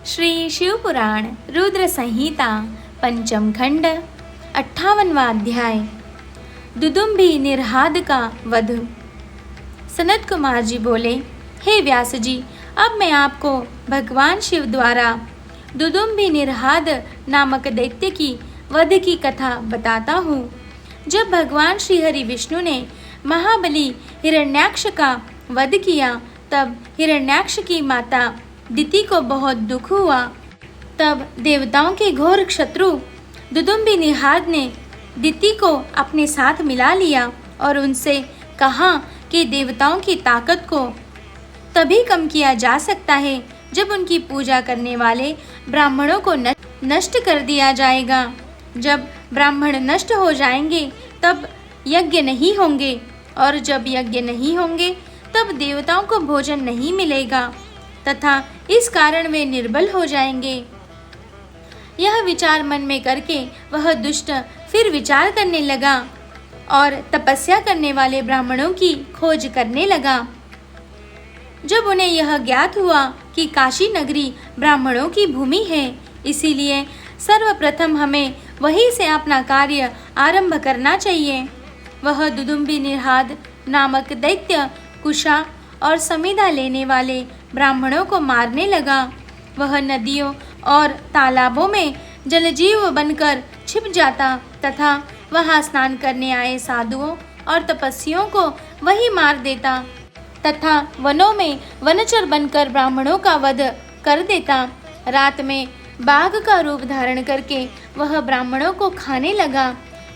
श्री शिवपुराण रुद्र संहिता पंचम खंड 58वां अध्याय दुदुम्भी निर्हाद का वध। सनत कुमार जी बोले, हे व्यास जी, अब मैं आपको भगवान शिव द्वारा दुदुम्भी निर्हाद नामक दैत्य की वध की कथा बताता हूँ। जब भगवान श्री हरि विष्णु ने महाबली हिरण्याक्ष का वध किया, तब हिरण्याक्ष की माता दिति को बहुत दुख हुआ। तब देवताओं के घोर शत्रु दुदुम्भी निर्हाद ने दिति को अपने साथ मिला लिया और उनसे कहा कि देवताओं की ताकत को तभी कम किया जा सकता है जब उनकी पूजा करने वाले ब्राह्मणों को नष्ट कर दिया जाएगा। जब ब्राह्मण नष्ट हो जाएंगे तब यज्ञ नहीं होंगे, और जब यज्ञ नहीं होंगे तब देवताओं को भोजन नहीं मिलेगा तथा इस कारण वे निर्बल हो जाएंगे। यह विचार मन में करके वह दुष्ट फिर विचार करने लगा और तपस्या करने वाले ब्राह्मणों की खोज करने लगा। जब उन्हें यह ज्ञात हुआ कि काशी नगरी ब्राह्मणों की भूमि है, इसीलिए सर्वप्रथम हमें वहीं से अपना कार्य आरंभ करना चाहिए। वह दुदुम्भी निर्हाद नामक दैत्य कुशा और समिधा लेने वाले ब्राह्मणों को मारने लगा। वह नदियों और तालाबों में जलजीव बनकर छिप जाता तथा वहां स्नान करने आए साधुओं और तपस्वियों को वही मार देता तथा वनों में वनचर बनकर ब्राह्मणों का वध कर देता। रात में बाघ का रूप धारण करके वह ब्राह्मणों को खाने लगा।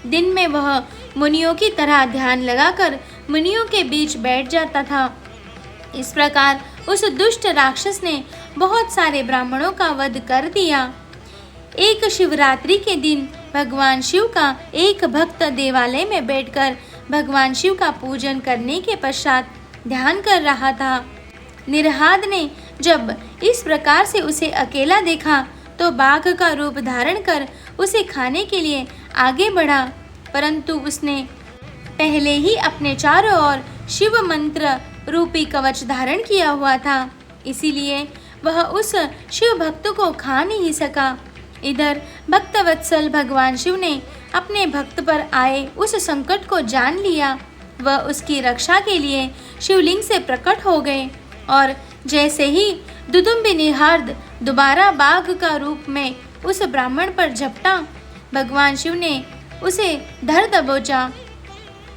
दिन में वह मुनियों की तरह ध्यान लगाकर मुनियों के बीच बैठ जाता था। इस प्रकार उस दुष्ट राक्षस ने बहुत सारे ब्राह्मणों का वध कर दिया। एक शिवरात्रि के दिन भगवान शिव का एक भक्त देवालय में बैठकर भगवान शिव का पूजन करने के पश्चात ध्यान कर रहा था। निर्हाद ने जब इस प्रकार से उसे अकेला देखा तो बाघ का रूप धारण कर उसे खाने के लिए आगे बढ़ा, परंतु उसने पहले ही अपने चारों ओर शिव मंत्र रूपी कवच धारण किया हुआ था, इसीलिए वह उस शिव भक्त को खा नहीं सका। इधर भक्तवत्सल भगवान शिव ने अपने भक्त पर आए उस संकट को जान लिया। वह उसकी रक्षा के लिए शिवलिंग से प्रकट हो गए और जैसे ही दुदुम्भी निर्हाद दोबारा बाघ का रूप में उस ब्राह्मण पर झपटा, भगवान शिव ने उसे धर दबोचा।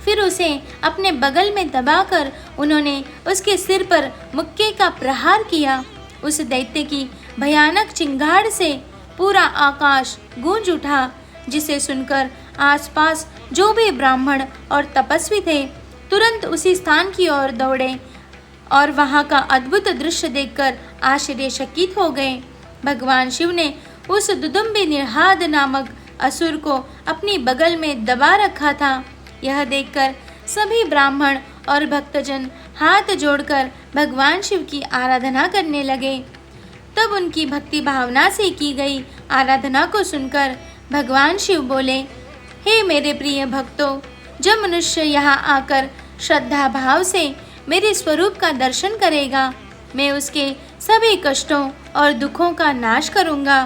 फिर उसे अपने बगल में दबाकर उन्होंने उसके सिर पर मुक्के का प्रहार किया। उस दैत्य की भयानक चिंगाड़ से पूरा आकाश गूंज उठा, जिसे सुनकर आसपास जो भी ब्राह्मण और तपस्वी थे तुरंत उसी स्थान की ओर दौड़े और वहां का अद्भुत दृश्य देखकर आश्चर्यचकित हो गए। भगवान शिव ने उस दुदुम्भी निर्हाद नामक असुर को अपनी बगल में दबा रखा था। यह देखकर सभी ब्राह्मण और भक्तजन हाथ जोड़कर भगवान शिव की आराधना करने लगे। तब उनकी भक्ति भावना से की गई आराधना को सुनकर भगवान शिव बोले, हे मेरे प्रिय भक्तों, जब मनुष्य यहाँ आकर श्रद्धा भाव से मेरे स्वरूप का दर्शन करेगा, मैं उसके सभी कष्टों और दुखों का नाश करूँगा।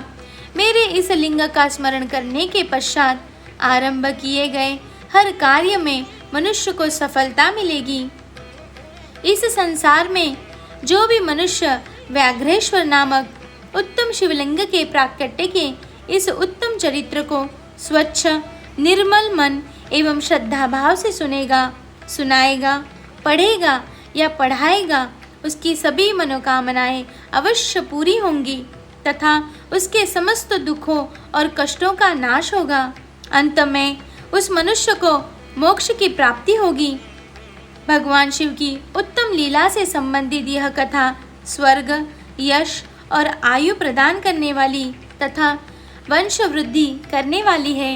मेरे इस लिंग का स्मरण करने के पश्चात आरंभ किए गए हर कार्य में मनुष्य को सफलता मिलेगी। इस संसार में जो भी मनुष्य व्याघ्रेश्वर नामक उत्तम शिवलिंग के प्राकट्य के इस उत्तम चरित्र को स्वच्छ निर्मल मन एवं श्रद्धा भाव से सुनेगा, सुनाएगा, पढ़ेगा या पढ़ाएगा, उसकी सभी मनोकामनाएं अवश्य पूरी होंगी तथा उसके समस्त दुखों और कष्टों का नाश होगा। अंत में उस मनुष्य को मोक्ष की प्राप्ति होगी। भगवान शिव की उत्तम लीला से संबंधित यह कथा स्वर्ग, यश और आयु प्रदान करने वाली तथा वंश वृद्धि करने वाली है।